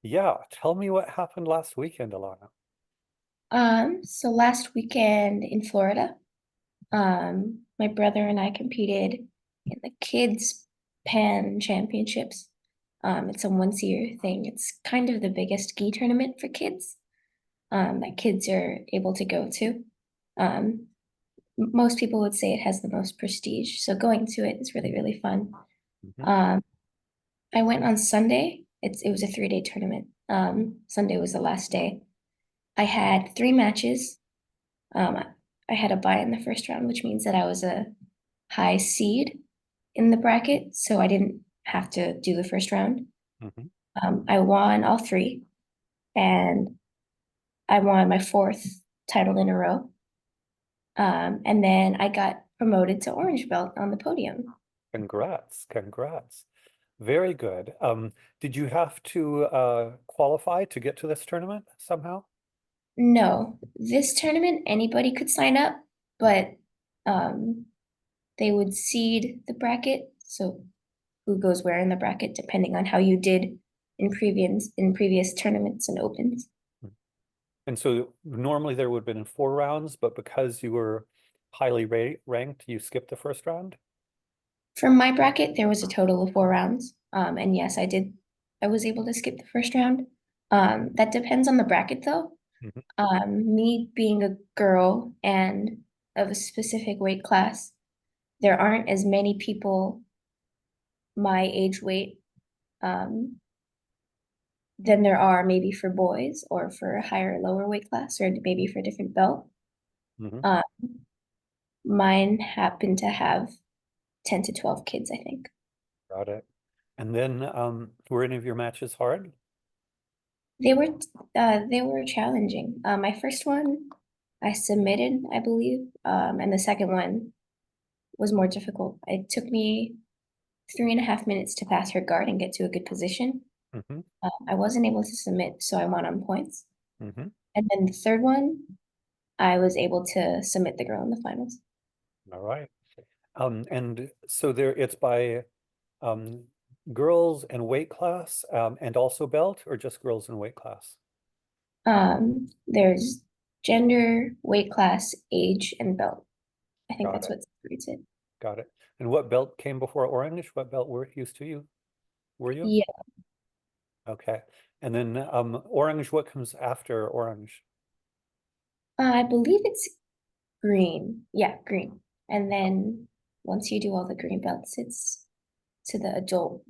Yeah, tell me what happened last weekend, Alana. So last weekend in Florida, my brother and I competed in the kids Pan Championships. It's a once a year thing. It's kind of the biggest ski tournament for kids, that kids are able to go to. Um, Most people would say it has the most prestige, so going to it is really, really fun. Mhm. Um, I went on Sunday. It was a 3-day tournament. Sunday was the last day. I had 3 matches. Um, I had a bye in the first round, which means that I was a high seed in the bracket, so I didn't have to do the first round. Mhm. I won all three, and I won my fourth title in a row. And then I got promoted to orange belt on the podium. Congrats, congrats. Very good. Did you have to qualify to get to this tournament somehow? No, this tournament, anybody could sign up, but um, they would seed the bracket. So who goes where in the bracket, depending on how you did in previous tournaments and opens. Mhm. And so normally there would have been 4 rounds, but because you were highly ranked, you skipped the first round? For my bracket, there was a total of 4 rounds. And yes, I did. I was able to skip the first round. That depends on the bracket, though. Mhm. Me being a girl and of a specific weight class, there aren't as many people my age weight um, than there are maybe for boys or for a higher or lower weight class or maybe for a different belt. Mhm. Um, Mine happened to have 10 to 12 kids, I think. Got it. And then were any of your matches hard? They were challenging. My first one I submitted, I believe, and the second one was more difficult. It took me 3.5 minutes to pass her guard and get to a good position. Hmm. I wasn't able to submit, so I won on points. Hmm. And then the third one, I was able to submit the girl in the finals. All right. And so there it's by um, girls and weight class and also belt or just girls and weight class? There's gender, weight class, age, and belt. I think Got that's it. what separates it. Got it. And what belt came before orange? What belt were used to you? Were you? Yeah, Okay. And then orange, what comes after orange? I believe it's green. Yeah, green. And then once you do all the green belts, it's to the adult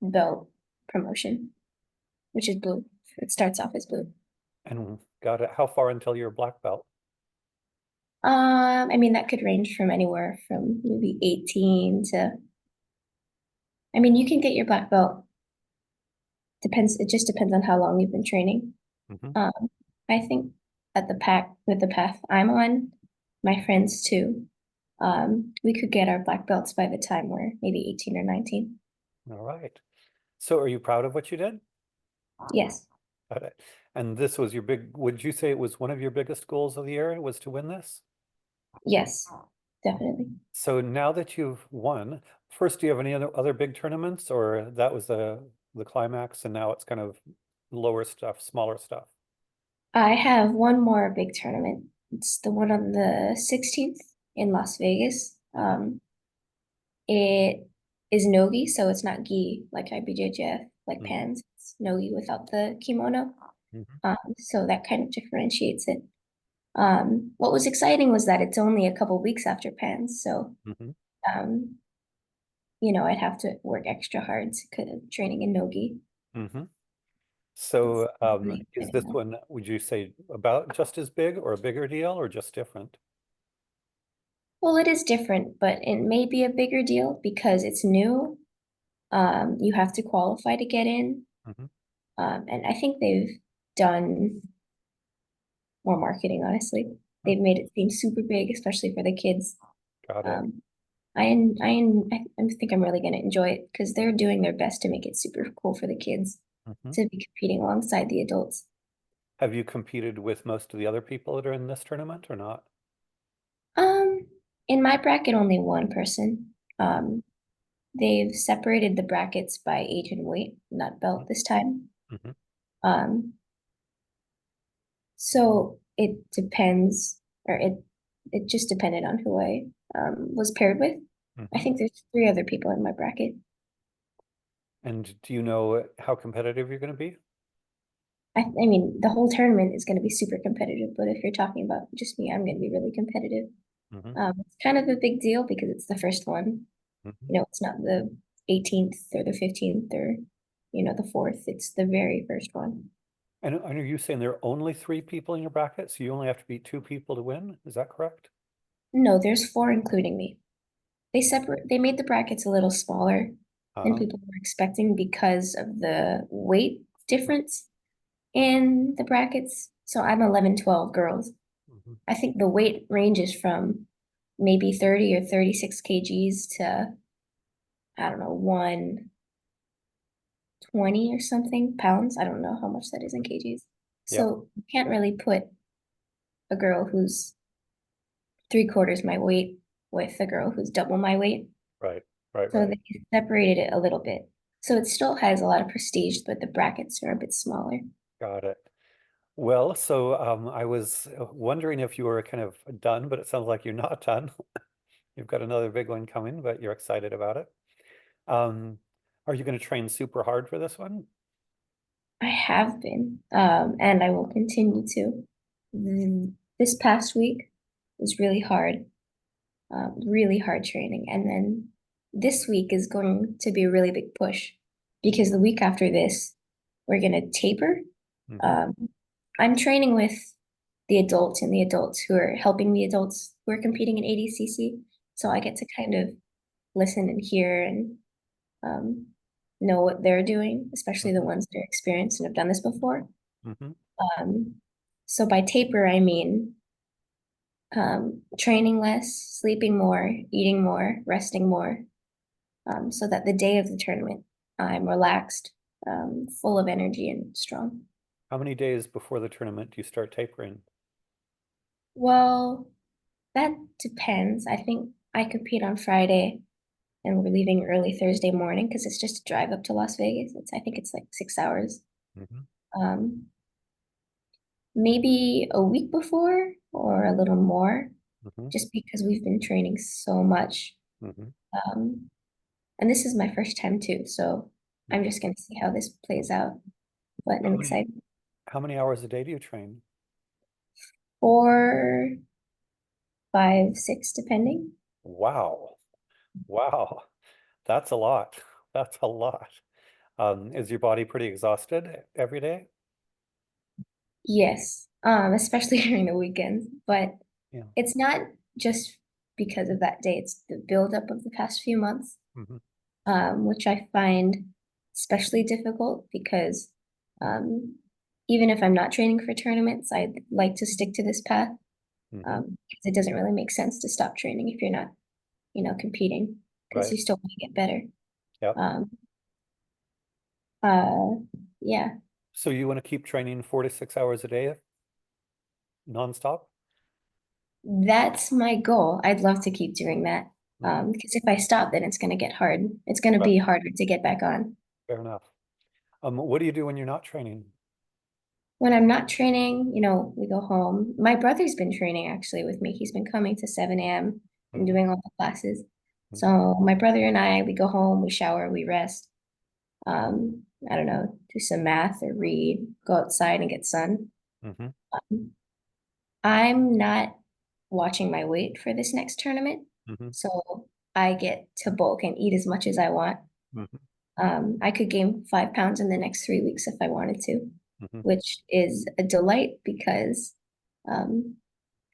belt promotion, which is blue. It starts off as blue. And got it. How far until you're black belt? I mean that could range from anywhere from maybe 18 to, I mean, you can get your black belt. Depends, it just depends on how long you've been training. Hmm. Um, I think at the pack with the path I'm on, my friends too, we could get our black belts by the time we're maybe 18 or 19. All right. So are you proud of what you did? Yes, Got it. And this was your big, would you say it was one of your biggest goals of the year was to win this? yes, definitely. So now that you've won, first, do you have any other big tournaments, or that was the climax, and now it's kind of lower stuff, smaller stuff? I have one more big tournament. It's the one on the 16th in Las Vegas. Hmm. It is nogi, so it's not gi like IBJJF, like Hmm. pans. It's nogi without the kimono. Hmm. So that kind of differentiates it. What was exciting was that it's only a couple weeks after pans, so Hmm. um, I'd have to work extra hard to training in nogi. Hmm. It's So, really is exciting this though. one, would you say about just as big or a bigger deal or just different? Well, it is different, but it may be a bigger deal because it's new. You have to qualify to get in. Hmm. And I think they've done more marketing, honestly. They've made it seem super big, especially for the kids. Got it. Um, I think I'm really going to enjoy it because they're doing their best to make it super cool for the kids Hmm. to be competing alongside the adults. Have you competed with most of the other people that are in this tournament or not? Um, in my bracket, only one person. Um, they've separated the brackets by age and weight, not belt this time. Mhm. Um, so it depends, or it just depended on who I was paired with. I Mhm. think there's three other people in my bracket. And do you know how competitive you're going to be? I mean, the whole tournament is going to be super competitive, but if you're talking about just me, I'm going to be really competitive. Mhm. It's kind of a big deal because it's the first one. Mhm. You know, it's not the 18th or the 15th or, the fourth. It's the very first one. And are you saying there are only three people in your bracket, so you only have to beat two people to win? Is that correct? No, there's four including me. They made the brackets a little smaller than Uh-huh. people were expecting because of the weight difference in the brackets. So I'm 11, 12 girls. Mhm. I think the weight ranges from maybe 30 or 36 kgs to, I don't know, 120 or something pounds. I don't know how much that is in kgs. Yeah, So you can't really put a girl who's three-quarters my weight with a girl who's double my weight. right, right, So right. they separated it a little bit. So it still has a lot of prestige, but the brackets are a bit smaller. Got it. Well, so I was wondering if you were kind of done, but it sounds like you're not done. You've got another big one coming, but you're excited about it. Um, are you going to train super hard for this one? I have been, and I will continue to. This past week was really hard training. And then this week is going to be a really big push because the week after this, we're going to taper. Hmm. Um, I'm training with the adults and the adults who are helping the adults who are competing in ADCC. So I get to kind of listen and hear and um, know what they're doing, especially the Hmm. ones that are experienced and have done this before. Hmm. Um, so by taper, I mean training less, sleeping more, eating more, resting more, so that the day of the tournament, I'm relaxed, full of energy and strong. How many days before the tournament do you start tapering? Well, that depends. I think I compete on Friday and we're leaving early Thursday morning because it's just a drive up to Las Vegas. I think it's like 6 hours. Hmm. Um, Maybe a week before or a little more, Hmm. just because we've been training so much. Hmm. Um, and this is my first time too, so I'm Hmm. just gonna see how this plays out. But How I'm many excited. how many hours a day do you train? 4, 5, 6, depending. Wow. Wow. That's a lot. That's a lot. Is your body pretty exhausted every day? Yes, especially during the weekends. But Yeah. it's not just because of that day, it's the buildup of the past few months, Hmm. which I find especially difficult because um, even if I'm not training for tournaments, I'd like to stick to this path. Hmm. Because it doesn't really make sense to stop training if you're not, competing, because Right. you still want to get better. Yep. Um, uh, yeah, So you want to keep training 4 to 6 hours a day nonstop? that's my goal. I'd love to keep doing that. Hmm. Because if I stop, then it's going to get hard. It's going to Right. be harder to get back on. Fair enough. What do you do when you're not training? When I'm not training, we go home. My brother's been training actually with me. He's been coming to 7 a.m. and Hmm. doing all the classes. Hmm. So my brother and I, we go home, we shower, we rest. I don't know, do some math or read, go outside and get sun. Hmm. Um, I'm not watching my weight for this next tournament, Hmm. so I get to bulk and eat as much as I want. Hmm. I could gain 5 pounds in the next 3 weeks if I wanted to, Hmm. which is a delight because um,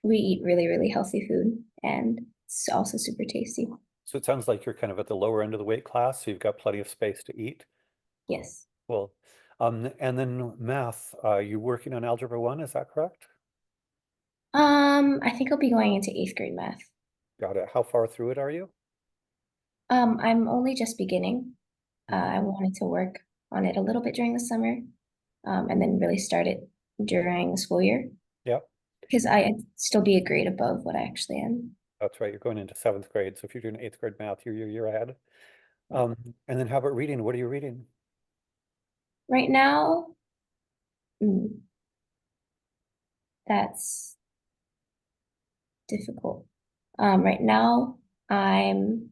we eat really, really healthy food and it's also super tasty. So it sounds like you're kind of at the lower end of the weight class, so you've got plenty of space to eat. Yes. Well, and then math, you're working on Algebra 1, is that correct? I think I'll be going into eighth grade math. Got it. How far through it are you? I'm only just beginning. Hmm. I wanted to work on it a little bit during the summer, and then really start it during the school year Yeah, because I'd still be a grade above what I actually am. that's right. You're going into seventh grade. So if you're doing eighth grade math, you're your year ahead. And then how about reading? What are you reading? Right now, mm, that's difficult. Right now, I'm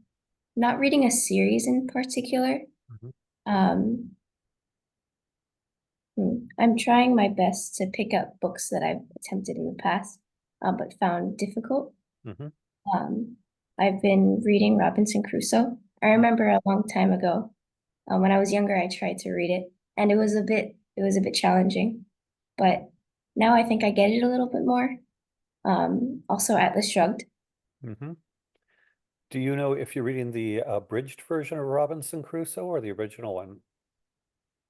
not reading a series in particular. Hmm. Um, I'm trying my best to pick up books that I've attempted in the past, but found difficult. Hmm. Um, I've been reading Robinson Crusoe. I remember a long time ago, when I was younger, I tried to read it, and it was a bit challenging, but now I think I get it a little bit more. Also Atlas Shrugged. Hmm. Do you know if you're reading the abridged version of Robinson Crusoe or the original one?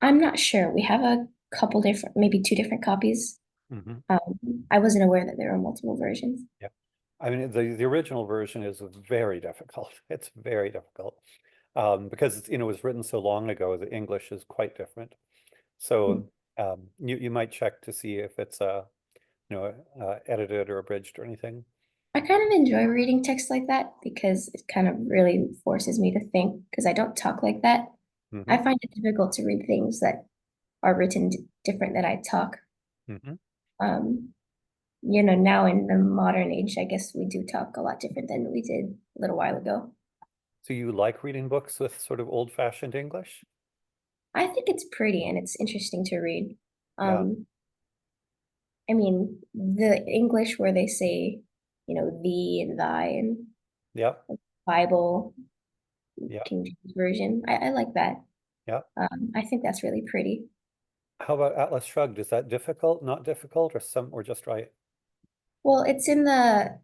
I'm not sure. We have a couple different, maybe two different copies. Hmm. I wasn't aware that there were multiple versions. Yeah. I mean, the original version is very difficult. It's very difficult because it was written so long ago. The English is quite different. Hmm. So you might check to see if it's edited or abridged or anything. I kind of enjoy reading text like that because it kind of really forces me to think because I don't talk like that. Hmm. I find it difficult to read things that are written different than I talk. Hmm. Um, now in the modern age, I guess we do talk a lot different than we did a little while ago. So you like reading books with sort of old-fashioned English? I think it's pretty and it's interesting to read. Yeah. Um, I mean, the English where they say, thee and thy and Yeah. Bible, Yeah. King James Version. I like that. Yeah. I think that's really pretty. How about Atlas Shrugged? Is that difficult, not difficult, or just right? Well, it's in the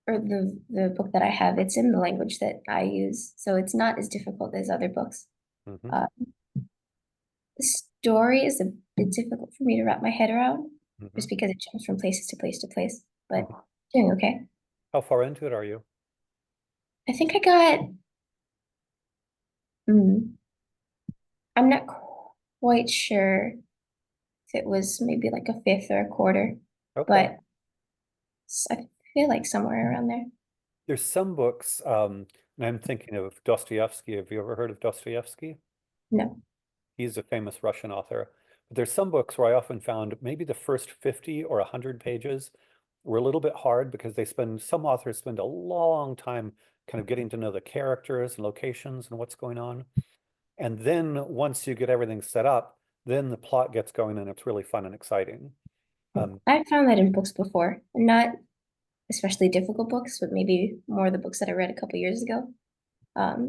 book that I have, it's in the language that I use, so it's not as difficult as other books. Hmm. Uh, the story is a bit difficult for me to wrap my head around, Hmm. just because it jumps from places to place to place, but Hmm. doing okay. How far into it are you? I think I got, mm, I'm not quite sure if it was maybe like a fifth or a quarter, Okay. but I feel like somewhere around there. There's some books, and I'm thinking of Dostoevsky. Have you ever heard of Dostoevsky? No. He's a famous Russian author. But there's some books where I often found maybe the first 50 or 100 pages were a little bit hard because some authors spend a long time kind of getting to know the characters and locations and what's going on. And then once you get everything set up, then the plot gets going and it's really fun and exciting. Um, I've found that in books before, not especially difficult books, but maybe more the books that I read a couple years ago.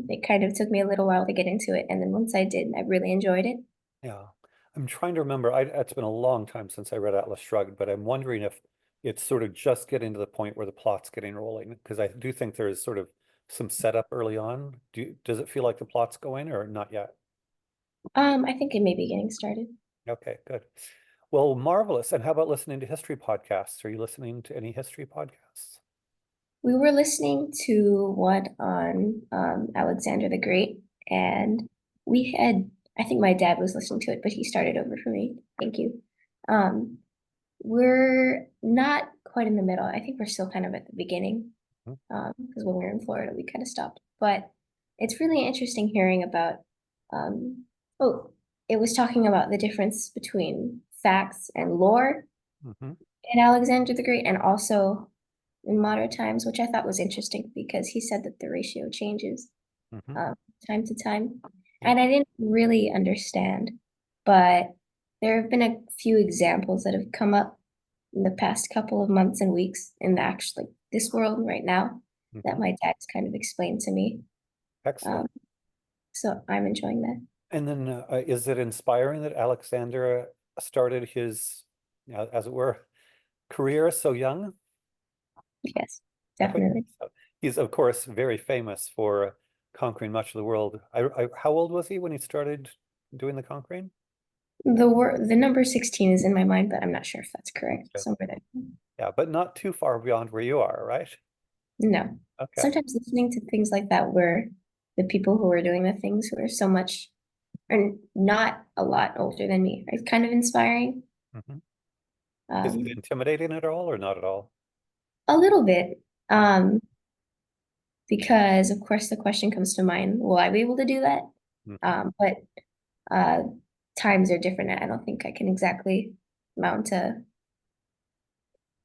It kind of took me a little while to get into it, and then once I did, I really enjoyed it. yeah, I'm trying to remember. It's been a long time since I read Atlas Shrugged, but I'm wondering if it's sort of just getting to the point where the plot's getting rolling, because I do think there is sort of some setup early on. Does it feel like the plot's going or not yet? I think it may be getting started. Okay, good. Well, marvelous. And how about listening to history podcasts? Are you listening to any history podcasts? We were listening to one on Alexander the Great, and I think my dad was listening to it, but he started over for me. Thank you. Um, we're not quite in the middle. I think we're still kind of at the beginning, Hmm. because when we were in Florida, we kind of stopped. But it's really interesting hearing about, um, oh, it was talking about the difference between facts and lore Hmm. in Alexander the Great, and also in modern times, which I thought was interesting because he said that the ratio changes Hmm. um, time to time. Yeah. And I didn't really understand, but there have been a few examples that have come up in the past couple of months and weeks in actually this world right now that Hmm. my dad's kind of explained to me. Excellent. Um, so I'm enjoying that. And then is it inspiring that Alexander started his, as it were, career so young? Yes, I would definitely. think so. He's, of course, very famous for conquering much of the world. How old was he when he started doing the conquering? The number 16 is in my mind, but I'm not sure if that's correct. Okay. Somewhere there. Yeah, but not too far beyond where you are, right? No. Okay. Sometimes listening to things like that where the people who are doing the things who are so much or not a lot older than me is kind of inspiring. Hmm. Is it Um, intimidating at all or not at all? a little bit. Mhm. Um, because of course the question comes to mind, will I be able to do that? Mhm. But uh, times are different. I don't think I can exactly mount a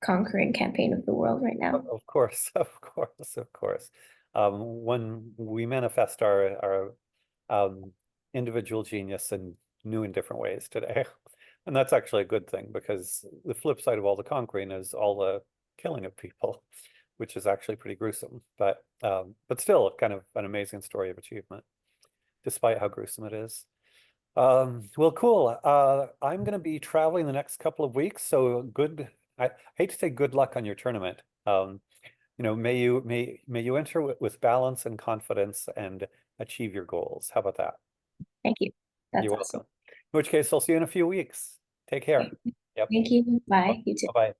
conquering campaign of the world right now. Of course, of course, of course. When we manifest our individual genius in new and different ways today. And that's actually a good thing because the flip side of all the conquering is all the killing of people, which is actually pretty gruesome. But still kind of an amazing story of achievement, despite how gruesome it is. Well, cool. I'm going to be traveling the next couple of weeks, so I hate to say good luck on your tournament. May you enter with balance and confidence and achieve your goals. How about that? Thank you. That's You're awesome. welcome. In which case, I'll see you in a few weeks. Take care. Yep. Thank you. Bye Bye. You too. bye.